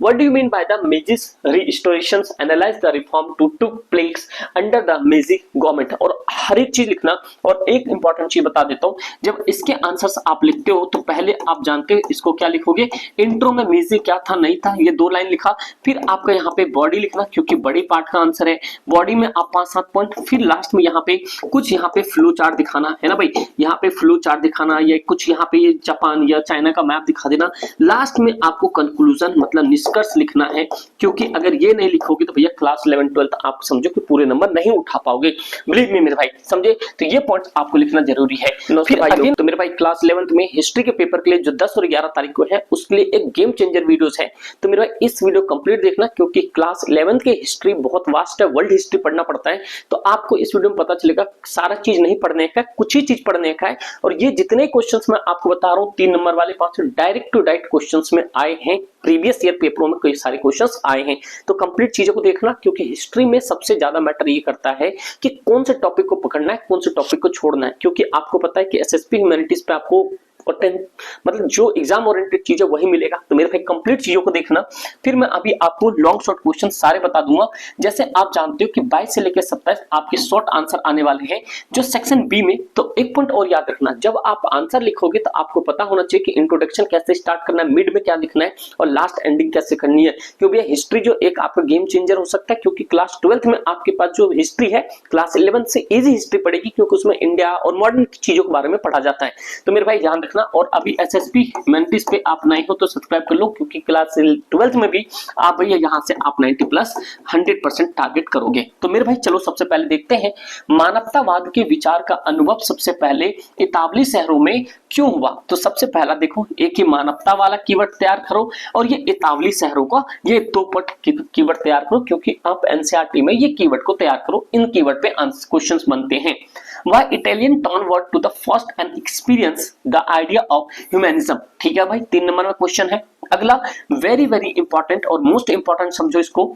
What do you mean by the Meiji restorations, analyse the reform to took place under the Meiji government. और हर एक चीज लिखना। और एक इंपॉर्टेंट चीज बता देता हूं, जब इसके आंसर्स आप लिखते हो तो पहले आप जानते हो इसको क्या लिखोगे, इंट्रो में मेजी क्या था नहीं था, ये 2 लाइन लिखा। फिर आपका यहाँ पे बॉडी लिखना, क्योंकि बड़ी पार्ट का आंसर है। बॉडी में आप 5-7 पॉइंट, फिर लास्ट में यहाँ पे कुछ यहाँ पे फ्लो चार्ट दिखाना है ना भाई, यहाँ पे फ्लो चार्ट दिखाना, या कुछ यहाँ पे जापान या चाइना का मैप दिखा देना। लास्ट में आपको कंक्लूजन मतलब निष्कर्ष लिखना है, क्योंकि अगर ये नहीं लिखोगे तो भैया क्लास 11-12 आप समझो कि पूरे नंबर नहीं उठा पाओगे। बिलीव मी मेरे भाई, समझे? तो ये पॉइंट आपको लिखना जरूरी है। फिर अगेन तो मेरे भाई क्लास 11th में हिस्ट्री के पेपर के लिए जो 10 और 11 तारीख को है उसके लिए एक गेम चेंजर वीडियोस है, तो मेरे भाई इस वीडियो कंप्लीट देखना, क्योंकि क्लास 11th के हिस्ट्री बहुत वास्ट है, वर्ल्ड हिस्ट्री पढ़ना पड़ता है। तो आपको इस वीडियो में पता चलेगा सारा चीज नहीं पढ़ने का, कुछ ही चीज पढ़ने का है। और ये जितने क्वेश्चंस मैं आपको बता रहा हूँ 3 नंबर वाले 5 डायरेक्ट टू डायरेक्ट क्वेश्चंस में आए हैं, प्रीवियस ईयर पेपरों में कई सारे क्वेश्चंस आए हैं। तो कंप्लीट चीजों को देखना, क्योंकि हिस्ट्री में सबसे ज्यादा मैटर ये करता है कि कौन से टॉपिक को पकड़ना है, कौन से टॉपिक को छोड़ना है। क्योंकि आपको पता है कि एसएसपी ह्यूमैनिटीज पे आपको मतलब जो एग्जाम ओरिएंटेड चीज है वही मिलेगा। तो मेरे भाई कंप्लीट चीजों को देखना। फिर मैं अभी आपको लॉन्ग शॉर्ट क्वेश्चन सारे बता दूंगा। जैसे आप जानते हो कि 22 से लेकर 27 आपके शॉर्ट आंसर आने वाले हैं जो सेक्शन बी में। तो एक पॉइंट और याद रखना, जब आप आंसर लिखोगे तो आपको पता होना चाहिए कि इंट्रोडक्शन कैसे स्टार्ट करना है, मिड में क्या लिखना है और लास्ट एंडिंग कैसे करनी है। क्योंकि हिस्ट्री जो एक आपका गेम चेंजर हो सकता है, क्योंकि क्लास 12th में आपके पास जो हिस्ट्री है क्लास 11th से इजी हिस्ट्री पड़ेगी, क्योंकि उसमें इंडिया और मॉडर्न चीजों के बारे में पढ़ा जाता है। तो मेरे भाई ध्यान रखना। और अभी एसएसपी ह्यूमैनिटीज पे आप नए हो तो सब्सक्राइब कर लो, क्योंकि क्लास 12th में भी आप भैया यहाँ से आप 90+ 100% टारगेट करोगे। तो मेरे भाई चलो सबसे पहले देखते हैं मानवतावाद के विचार का अनुभव सबसे पहले इतावली शहरों में क्यों हुआ। तो सबसे पहला देखो, एक ही मानवता वाला कीवर्ड तैयार करो और ये इतावली शहरों का ये 2 पट कीवर्ड तैयार करो, क्योंकि आप एनसीईआरटी में ये कीवर्ड को तैयार करो। इन कीवर्ड पे क्वेश्चंस बनते हैं। Why Italian convert to the first and experience the idea of humanism। ठीक है भाई, 3 नंबर में क्वेश्चन है। अगला वेरी वेरी इंपॉर्टेंट और मोस्ट इंपॉर्टेंट समझो इसको,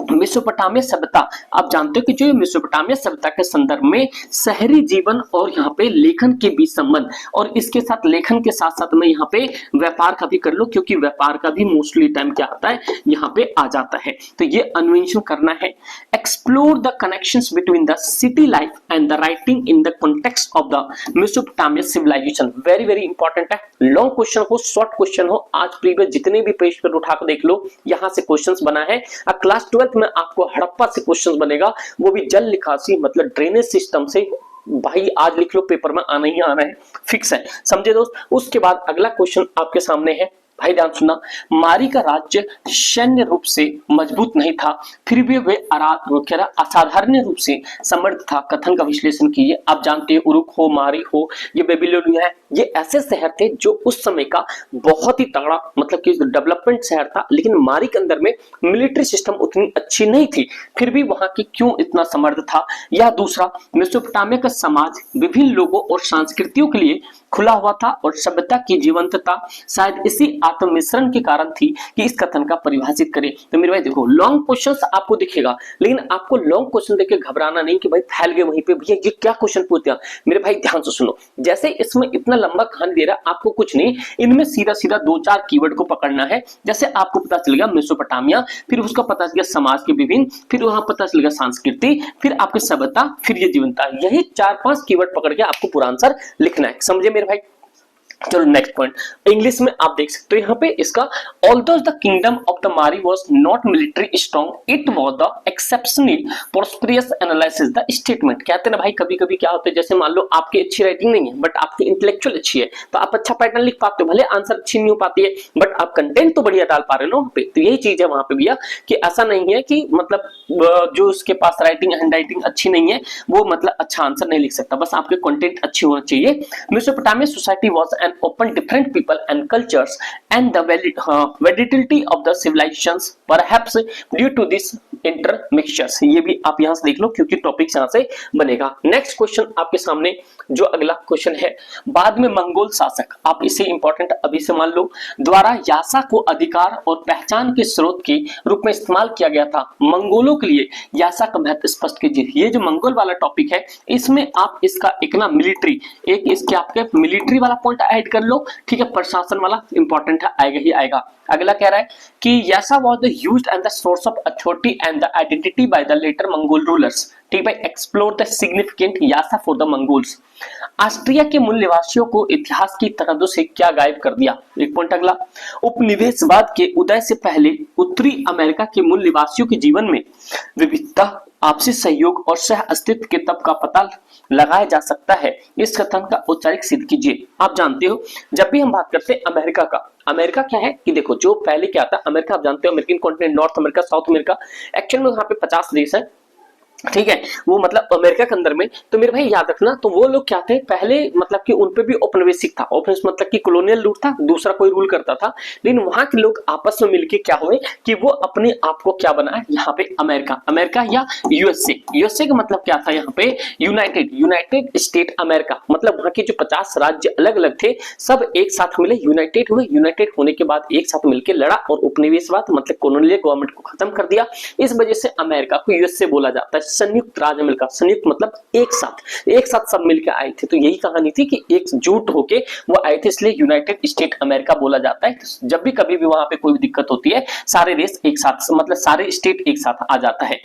मेसोपोटामिया सभ्यता। आप जानते हो कि जो मेसोपोटामिया सभ्यता के संदर्भ में शहरी जीवन और यहाँ पे लेखन के बीच संबंध, और इसके साथ लेखन के साथ साथ में यहाँ पे व्यापार का भी कर लो, क्योंकि व्यापार का भी मोस्टली टाइम क्या आता है यहाँ पे आ जाता है। तो ये अन्वेषण करना है। Explore the connections between the city life and the writing in the context of the Mesopotamia civilisation. Very very important है। लॉन्ग क्वेश्चन हो, शॉर्ट क्वेश्चन हो, आज प्रीवियस जितने भी पेज पर उठा कर देख लो, यहाँ से क्वेश्चन बना है। क्लास 12th में आपको हड़प्पा से क्वेश्चन बनेगा, वो भी जल निकासी मतलब ड्रेनेज सिस्टम से। भाई आज लिख लो, पेपर में आना ही आना है, फिक्स है, समझे दोस्त। उसके बाद अगला क्वेश्चन आपके सामने है, भाई ध्यान सुनना। मारी का राज्य सैन्य रूप से मजबूत नहीं था, फिर भी वे असाधारण रूप से समृद्ध था। कथन का विश्लेषण कीजिए। आप जानते हैं उरुक हो, मारी हो, ये बेबीलोनिया है, ये ऐसे शहर थे जो उस समय का बहुत ही तगड़ा मतलब कि डेवलपमेंट शहर था। लेकिन मारी के अंदर में मिलिट्री सिस्टम उतनी अच्छी नहीं थी, फिर भी वहां की क्यों इतना समृद्ध था। या दूसरा, मेसोपोटामिया का समाज विभिन्न लोगों और संस्कृतियों के लिए खुला हुआ था और सभ्यता की जीवंतता शायद इसी आत्म मिश्रण के कारण थी कि इस कथन का परिभाषित करें। तो मेरे भाई देखो, लॉन्ग क्वेश्चंस आपको दिखेगा, लेकिन आपको लॉन्ग क्वेश्चन देख के घबराना नहीं कि भाई फैल गए वहीं पे, भैया ये क्या क्वेश्चन पूछ दिया। मेरे भाई ध्यान से सुनो, जैसे इसमें इतना लंबा कहानी दे रहा है, आपको कुछ नहीं, इनमें सीधा सीधा 2-4 कीवर्ड को पकड़ना है। जैसे आपको पता चलेगा मेसोपोटामिया, फिर उसका पता चलेगा समाज के विभिन्न, फिर वहां पता चलेगा संस्कृति, फिर आपकी सभ्यता, फिर ये जीवनता। यही 4-5 कीवर्ड पकड़ के आपको पूरा आंसर लिखना है, समझे मेरे भाई। चलो नेक्स्ट पॉइंट, इंग्लिश में आप देख सकते हो यहाँ पे इसका, although the kingdom of the Mari was not military strong, it was the exceptionally prosperous analysis the statement. कहते हैं ना भाई, कभी कभी क्या होता है, जैसे मान लो आपकी अच्छी राइटिंग नहीं है बट आपकी इंटेलेक्चुअल अच्छी है, तो आप अच्छा पैटर्न लिख पाते हो, भले आंसर अच्छी नहीं हो पाती है बट आप कंटेंट तो बढ़िया डाल पा रहे हो वहां पे। तो यही चीज है वहां पे भैया, कि ऐसा नहीं है कि मतलब जो उसके पास राइटिंग हैंड राइटिंग अच्छी नहीं है वो मतलब अच्छा आंसर नहीं लिख सकता, बस आपके कंटेंट अच्छे होना चाहिए। Mesopotamia society was an open different people and cultures and the validity of the civilizations perhaps due to this इंटरमिक्सचर्स। ये भी आप यहां से देख लो क्योंकि टॉपिक यहां से बनेगा। नेक्स्ट क्वेश्चन आपके सामने जो अगला क्वेश्चन है, बाद में मंगोल शासक, आप इसे इंपॉर्टेंट अभी से मान लो, द्वारा यासा को अधिकार और पहचान के स्रोत के रूप में इस्तेमाल किया गया था। मंगोलों के लिए यासा का महत्व स्पष्ट कीजिए। ये जो मंगोल वाला टॉपिक है इसमें आप इसका एक ना मिलिट्री, एक इसके आपके मिलिट्री वाला पॉइंट ऐड कर लो, ठीक है, प्रशासन वाला इंपॉर्टेंट है, आएगा ही आएगा। अगला कह रहा है कि Yasa was the used and the source of authority and the identity by the later Mongol rulers. ठीक भाई, explore the significant Yasa for the Mongols. Austria के मूल निवासियों को इतिहास की तहद्दुद से क्या गायब कर दिया। एक पॉइंट अगला, उपनिवेशवाद के उदय से पहले उत्तरी अमेरिका के मूल निवासियों के जीवन में विविधता, आपसी सहयोग और सह अस्तित्व के तब का पता लगाया जा सकता है। इस कथन का औपचारिक सिद्ध कीजिए। आप जानते हो जब भी हम बात करते हैं अमेरिका का, अमेरिका क्या है कि देखो जो पहले क्या था, अमेरिका आप जानते हो American continent, north America, south America, actual में वहां पे 50 देश है, ठीक है, वो मतलब अमेरिका के अंदर में। तो मेरे भाई याद रखना, तो वो लोग क्या थे पहले, मतलब कि उनपे भी औपनिवेशिक था, औपनिवेशिक मतलब कि कॉलोनियल रूल था, दूसरा कोई रूल करता था, लेकिन वहां के लोग आपस में मिलके क्या हुए कि वो अपने आप को क्या बनाए यहाँ पे अमेरिका, अमेरिका या यूएसए। यूएसए का मतलब क्या था यहाँ पे, यूनाइटेड स्टेट अमेरिका, मतलब वहां के जो 50 राज्य अलग अलग थे सब एक साथ मिले, यूनाइटेड हुए, यूनाइटेड होने के बाद एक साथ मिलकर लड़ा और उपनिवेशवाद मतलब कॉलोनियल गवर्नमेंट को खत्म कर दिया। इस वजह से अमेरिका को यूएसए बोला जाता है, संयुक्त राज्य अमेरिका। संयुक्त मतलब एक साथ सब मिलकर आए थे। तो यही कहानी थी कि एकजुट होके वो आए थे, इसलिए यूनाइटेड स्टेट अमेरिका बोला जाता है। तो जब भी कभी भी वहां पे कोई दिक्कत होती है सारे देश एक साथ, मतलब सारे स्टेट एक साथ आ जाता है।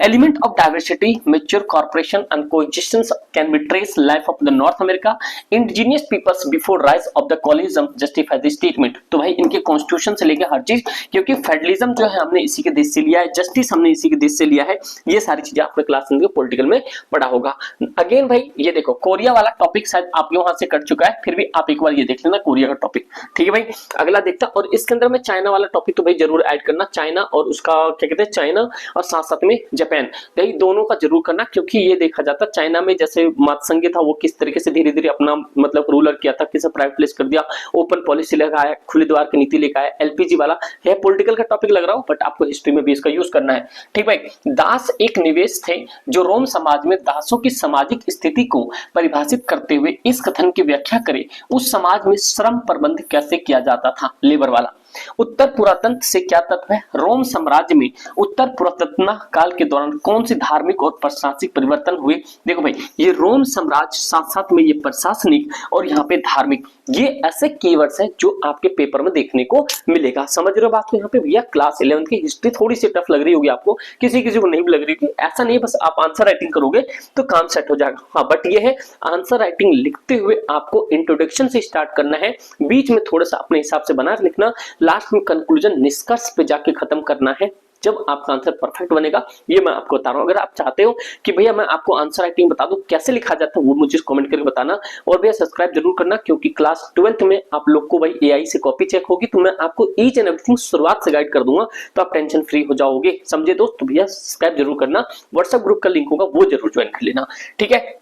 Element of diversity, mature corporation and coexistence can be trace life of the North America, indigenous peoples before rise of the colonialism justify the statement. तो भाई इनके कॉन्स्टिट्यूशन से लेकर हर चीज, क्योंकि फेडरलिज्म जो है हमने इसी के देश से लिया है, जस्टिस हमने इसी के देश से लिया है, ये सारी चीजें आपने क्लास पॉलिटिकल में पढ़ा होगा। अगेन भाई ये देखो कोरिया वाला टॉपिक शायद आपके वहां से कट चुका है, फिर भी आप एक बार ये देख लेना कोरिया का टॉपिक, ठीक है भाई। अगला देखता, और इसके अंदर में चाइना वाला टॉपिक तो भाई जरूर ऐड करना, चाइना और उसका क्या कहते हैं, चाइना और साथ साथ में जापान, भाई दोनों का जरूर करना, क्योंकि ये देखा जाता चाइना में जैसे मातसंघ था वो किस तरीके से धीरे धीरे अपना मतलब रूलर किया था, किसे प्राइवेटाइज कर दिया, ओपन पॉलिसी लगाया, खुले द्वार की नीति लेकर आया। एलपीजी वाला है पॉलिटिकल का टॉपिक लग रहा हो, बट आपको हिस्ट्री में भी इसका यूज करना है, ठीक भाई। दास एक निवेश थे जो रोम समाज में दासों की सामाजिक स्थिति को परिभाषित करते हुए इस कथन की व्याख्या करे, उस समाज में श्रम प्रबंध कैसे किया जाता था, लेबर वाला। उत्तर पुरातत्व से क्या तत्व है, रोम साम्राज्य में उत्तर पुरातत्व काल के दौरान कौन से धार्मिक और प्रशासनिक परिवर्तन हुए। देखो भाई ये रोम साम्राज्य, साथ साथ में ये प्रशासनिक और यहाँ पे धार्मिक, ये ऐसे कीवर्ड्स हैं जो आपके पेपर में देखने को मिलेगा। समझ रहे हो बात को। यहाँ पे भैया क्लास 11 की हिस्ट्री थोड़ी सी टफ लग रही होगी आपको, किसी किसी को नहीं भी लग रही होगी, ऐसा नहीं बस आप आंसर राइटिंग करोगे तो काम सेट हो जाएगा। हाँ बट ये है आंसर राइटिंग लिखते हुए आपको इंट्रोडक्शन से स्टार्ट करना है, बीच में थोड़ा सा अपने हिसाब से बना लिखना, लास्ट में कंक्लूजन निष्कर्ष पे जाके खत्म करना है। जब आपका आंसर परफेक्ट बनेगा, ये मैं आपको बता रहा हूं। अगर आप चाहते हो कि भैया मैं आपको आंसर राइटिंग बता दूं कैसे लिखा जाता है, वो मुझे कमेंट करके बताना, और भैया सब्सक्राइब जरूर करना, क्योंकि क्लास 12th में आप लोग को भाई एआई से कॉपी चेक होगी, तो मैं आपको ईच एंड एवरीथिंग शुरुआत से गाइड कर दूंगा, तो आप टेंशन फ्री हो जाओगे। समझे दोस्त। तो भैया सब्सक्राइब जरूर करना, व्हाट्सएप ग्रुप का लिंक होगा वो जरूर ज्वाइन कर लेना, ठीक है।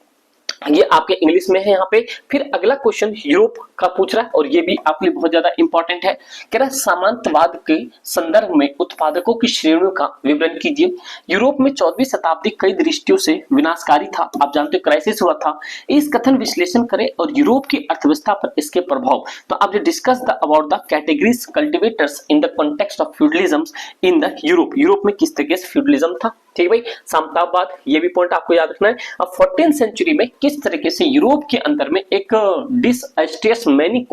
ये आपके इंग्लिश में है यहाँ पे। फिर अगला क्वेश्चन यूरोप का पूछ रहा है, और ये भी आपके लिए बहुत ज्यादा इंपॉर्टेंट है। कह रहा है सामंतवाद के संदर्भ में उत्पादकों की श्रेणियों का विवरण कीजिए। यूरोप में 14वीं शताब्दी कई दृष्टियों से विनाशकारी था, आप जानते हो क्राइसिस हुआ था। इस कथन विश्लेषण करें और यूरोप की अर्थव्यवस्था पर इसके प्रभाव। तो आप discuss the about the categories cultivators in the context of feudalism in the Europe. Europe में किस तरीके से फ्यूडलिज्म था, ठीक भाई। सामंतवाद, ये भी पॉइंट आपको याद रखना है। अब 14th सेंचुरी में किस तरीके से यूरोप के अंदर में एक डिसएस्टेस many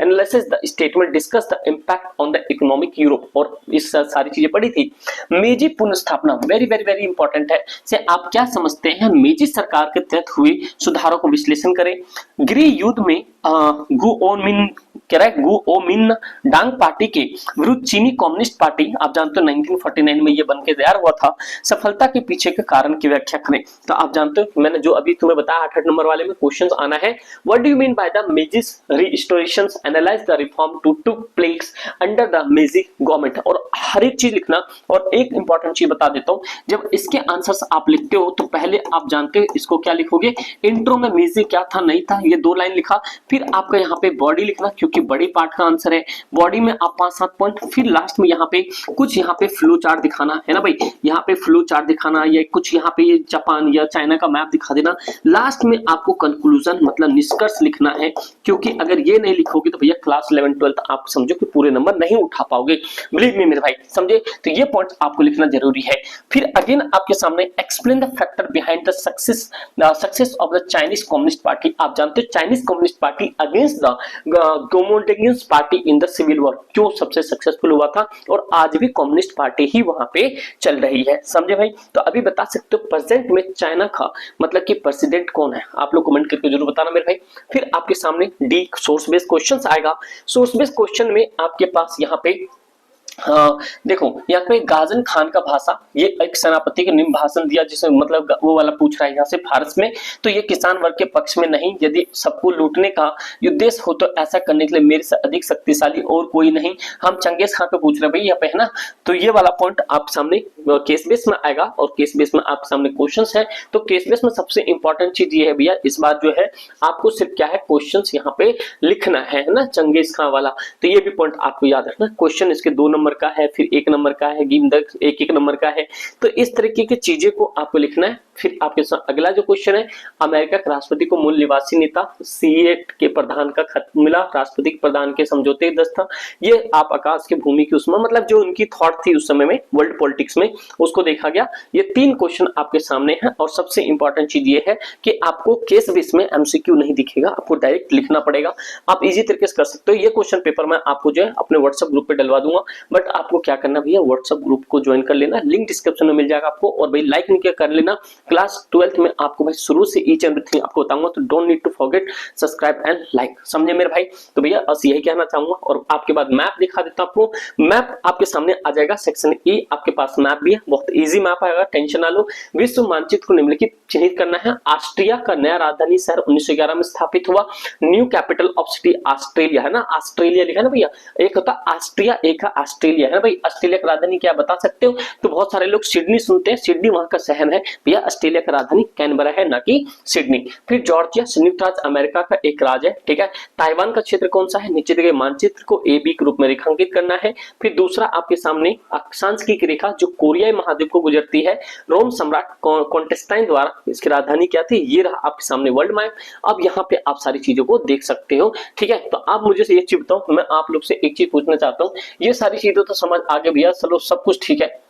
analysis the statement discuss the impact on the economic Europe, और इस सारी चीजें पढ़ी थी। मेजी पुनर्स्थापना वेरी वेरी वेरी इंपॉर्टेंट है। से आप क्या समझते हैं, मेजी सरकार के तहत हुए सुधारों को विश्लेषण करें। गृह युद्ध में गुओमिन्डांग पार्टी के विरुद्ध चीनी कम्युनिस्ट पार्टी, आप जानते हो 1949 में ये बनके तैयार हुआ था, सफलता के पीछे के कारण की व्याख्या करें। तो आप जानते हो मैंने जो अभी तुम्हें बताया 8 नंबर वाले में क्वेश्चन आना है, what do you mean by the Meiji's restorations, analyse the reform to took place under the Meiji government. और हर एक चीज लिखना। और एक इंपॉर्टेंट चीज बता देता हूं, जब इसके आंसर्स आप लिखते हो तो पहले आप जानते हो इसको क्या लिखोगे, इंट्रो में मेजी क्या था नहीं था, ये 2 लाइन लिखा, फिर आपका यहाँ पे बॉडी लिखना क्योंकि बड़ी पार्ट का आंसर है, बॉडी में आप 5-7 पॉइंट, फिर लास्ट में यहाँ पे कुछ यहाँ पे फ्लो चार्ट दिखाना है ना भाई, यहाँ पे फ्लो चार्ट दिखाना या कुछ यहाँ पे जापान या चाइना का मैप दिखा देना, लास्ट में आपको कंक्लूजन मतलब निष्कर्ष लिखना है, क्योंकि अगर ये नहीं लिखोगे तो भैया क्लास 11-12 आप समझो कि पूरे नंबर नहीं उठा पाओगे, बिलीव मी मेरे भाई, समझे। तो ये पॉइंट आपको लिखना जरूरी है। फिर अगेन आपके सामने explain the factor behind the success of the Chinese Communist Party. आप जानते हो Chinese Communist Party against the Kuomintang party in the civil war क्यों सबसे सक्सेसफुल हुआ था, और आज भी कम्युनिस्ट पार्टी ही वहां पे चल रही है, समझे भाई। तो अभी बता सकते हो प्रेजेंट में चाइना का मतलब कि प्रेसिडेंट कौन है, आप लोग कमेंट करके जरूर बताना मेरे भाई। फिर आपके सामने डी सोर्स बेस्ड क्वेश्चन आएगा। सोर्स बेस्ड क्वेश्चन में आपके पास यहाँ पे देखो यहाँ पे गाजन खान का भाषा, ये एक सेनापति के निम्न भाषण दिया जिसे मतलब वो वाला पूछ रहा है यहाँ से फारस में, तो ये किसान वर्ग के पक्ष में नहीं, यदि सबको लूटने का उद्देश्य हो तो ऐसा करने के लिए मेरे से अधिक शक्तिशाली और कोई नहीं। हम चंगेज खान पे पूछ रहे हैं भाई यहाँ पे, है ना। तो ये वाला पॉइंट आप सामने केस बेस में आएगा और केस बेस में आप सामने क्वेश्चन है। तो केस बेस में सबसे इंपॉर्टेंट चीज ये है भैया, इस बार जो है आपको सिर्फ क्या है क्वेश्चन यहाँ पे लिखना है ना, चंगेज खान वाला। तो ये भी पॉइंट आपको याद रखना, क्वेश्चन इसके 2 नंबर का है, फिर 1 नंबर का है, गिव द 1-1 नंबर का है। तो इस तरीके की चीजें को आपको लिखना है। फिर आपके साथ अगला जो क्वेश्चन है, अमेरिका के राष्ट्रपति को मूल निवासी नेता सीएट के प्रधान का खत मिला, राष्ट्रपति के प्रधान के समझौते दस्ता, ये आप आकाश की भूमि की उसमें मतलब जो उनकी थॉट थी उस समय में वर्ल्ड पॉलिटिक्स में उसको देखा गया। ये 3 क्वेश्चन आपके सामने है। और सबसे इंपॉर्टेंट चीज ये है कि आपको केस बेस में एमसीक्यू नहीं दिखेगा, आपको डायरेक्ट लिखना पड़ेगा। आप इजी तरीके से कर सकते हो। ये क्वेश्चन पेपर मैं आपको जो है अपने व्हाट्सएप ग्रुप पे डलवा दूंगा, बट आपको क्या करना भैया, व्हाट्सएप ग्रुप को ज्वाइन कर लेना, लिंक डिस्क्रिप्शन में मिल जाएगा आपको। और भाई लाइक नहीं किया कर लेना। क्लास 12th में आपको भाई शुरू से ईच एंड एवरीथिंग आपको बताऊंगा, तो don't need to forget subscribe and like, समझे मेरे भाई। तो भैया बस यही कहना चाहूंगा। और आपके बाद मैप दिखा देता हूं आपको, मैप आपके सामने आ जाएगा सेक्शन ई, आपके पास मैप भी है, बहुत इजी मैप आएगा, टेंशन ना लो। विश्व मानचित्र को निम्नलिखित चिन्हित करना है। ऑस्ट्रिया का नया राजधानी शहर 1911 में स्थापित हुआ। New capital of city Australia, है ना, ऑस्ट्रेलिया लिखा है ना भैया, एक होता ऑस्ट्रिया एक है ऑस्ट्रेलिया, है ना भाई। ऑस्ट्रेलिया की राजधानी क्या बता सकते हो, तो बहुत सारे लोग सिडनी सुनते हैं, सिडनी वहां का शहर है भैया, ऑस्ट्रेलिया का राजधानी कैनबरा है ना कि सिडनी। फिर जॉर्जिया संयुक्त राज्य अमेरिका का एक राज्य है, ठीक है। ताइवान का क्षेत्र कौन सा है, नीचे दिए गए मानचित्र को ए बी के रूप में रेखांकित करना है। फिर दूसरा आपके सामने अक्षांश की रेखा जो कोरियाई महाद्वीप को गुजरती है, रोम सम्राट कॉन्टेस्टाइन द्वारा इसकी राजधानी क्या थी, ये रहा आपके सामने वर्ल्ड मैप। अब यहाँ पे आप सारी चीजों को देख सकते हो, ठीक है। तो आप मुझे से एक चीज बताओ, मैं आप लोग से एक चीज पूछना चाहता हूँ, ये सारी चीजें तो समझ आगे भैया, चलो सब कुछ ठीक है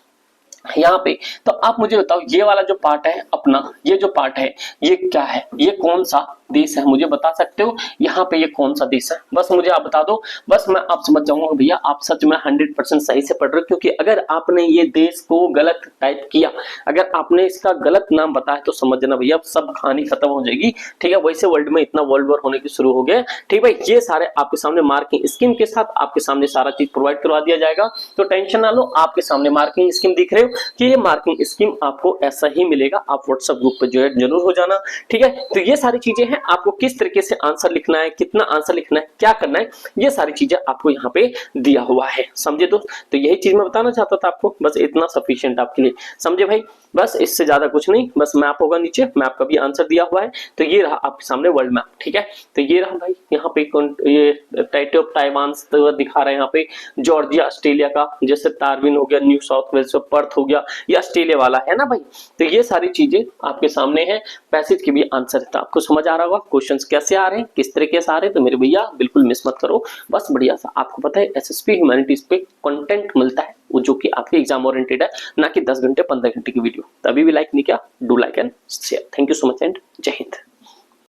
यहाँ पे। तो आप मुझे बताओ ये वाला जो पार्ट है अपना, ये जो पार्ट है ये क्या है, ये कौन सा देश है, मुझे बता सकते हो यहाँ पे ये कौन सा देश है, बस मुझे आप बता दो, बस मैं आप समझ जाऊंगा भैया आप सच में 100% सही से पढ़ रहे हो। क्योंकि अगर आपने ये देश को गलत टाइप किया, अगर आपने इसका गलत नाम बताया तो समझना भैया सब कहानी खत्म हो जाएगी, ठीक है। वैसे वर्ल्ड में इतना वर्ल्ड वॉर होने की शुरू हो गया, ठीक भाई। ये सारे आपके सामने मार्किंग स्कीम के साथ आपके सामने सारा चीज प्रोवाइड करवा दिया जाएगा, तो टेंशन ना लो। आपके सामने मार्किंग स्कीम दिख रहे हो कि ये मार्किंग स्कीम आपको ऐसा ही मिलेगा, आप व्हाट्सएप ग्रुप पे जो है जरूर हो जाना, ठीक है। तो ये सारी चीजें हैं, आपको किस तरीके से आंसर लिखना है, कितना आंसर लिखना है, क्या करना है, ये सारी चीजें आपको यहाँ पे दिया हुआ है, समझे दोस्त। तो यही चीज मैं बताना चाहता था आपको, बस इतना सफिशिएंट आपके लिए, समझे भाई। बस इससे ज्यादा कुछ नहीं, बस मैप होगा नीचे, मैप का भी आंसर दिया हुआ है। तो ये रहा आपके सामने वर्ल्ड मैप, ठीक है। तो ये रहा भाई यहाँ पे ये टाइटो ऑफ ताइवान दिखा रहे हैं यहाँ पे, जॉर्जिया ऑस्ट्रेलिया का, जैसे तारविन हो गया, न्यू साउथ वेल्स, पर्थ हो गया, ये ऑस्ट्रेलिया वाला है ना भाई। तो ये सारी चीजें आपके सामने है, पैसेज के भी आंसर है। तो आपको समझ आ रहा होगा क्वेश्चंस कैसे आ रहे हैं, किस तरीके से आ रहे हैं। तो मेरे भैया बिल्कुल मिस मत करो, बस बढ़िया सा। आपको पता है एसएसपी ह्यूमैनिटीज पे कंटेंट मिलता है, वो जो कि आपके एग्जाम ओरिएंटेड है, ना कि 10 घंटे 15 घंटे की वीडियो। तो अभी भी लाइक नहीं किया, do like and share. Thank you so much and जय हिंद।